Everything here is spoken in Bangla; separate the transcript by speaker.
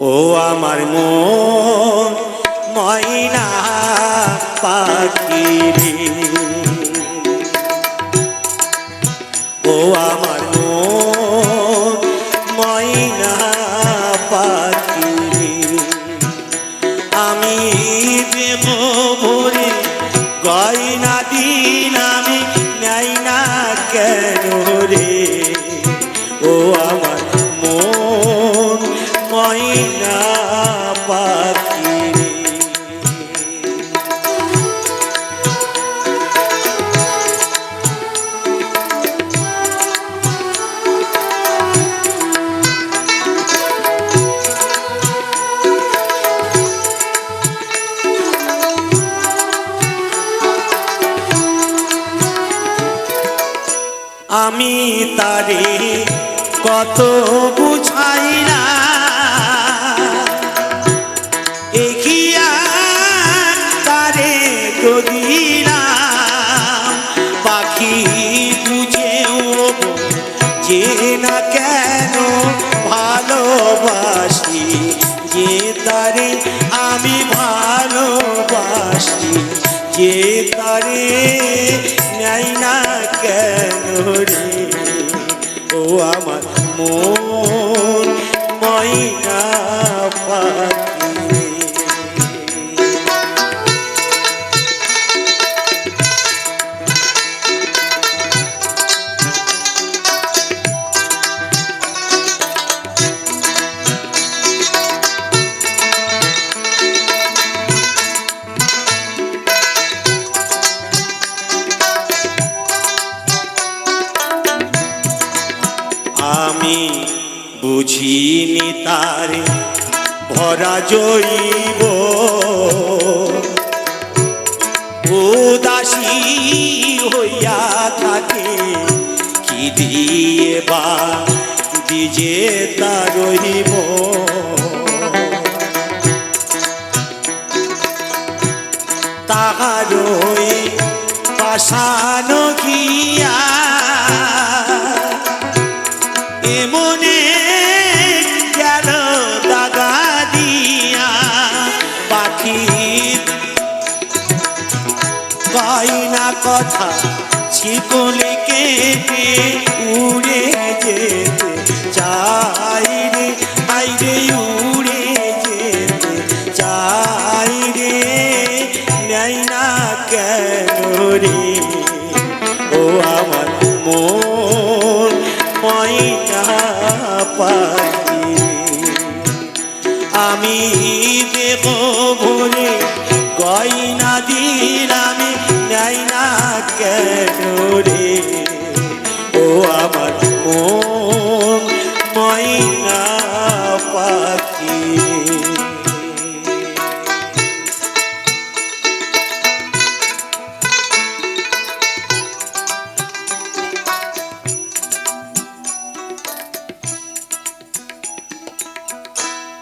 Speaker 1: ও আমার মন ময়না পাখি রে, ও আমার মন ময়না পাখি রে, আমি প্রেম ভরে গয়না দিন আমি নাই না কেন রে, ও আমার মন ময়না পাখি রে। আমি তারে কত বুঝাইলা এগিয়া তারে দিলাম পাখি বুঝেও যে না কেন ভালোবাসি, যে তারে আমি ভালোবাসি, যে তারে নাই না কেন রে, ও আমার মন ময়না পাখি। আমি বুঝিনি তারে ভরা জৈব উদাসী হইয়া থাকে, কি দিয়ে বা দিজে তার রহিব, তাহারই পাশানো গিয়া এমনে গেল দাগা দিয়া, পাখি গয়না কথা ছিকলে কেটে উড়ে যেতে চাই রে, আইরে উড়ে যেতে চাই রে, নেই না কেন রে, ও আমার মন ময়না পাখি। আমি দেব ভরে গয়না দিলাম নাই না কেন রে, ও আমার মন ময়না পাখি।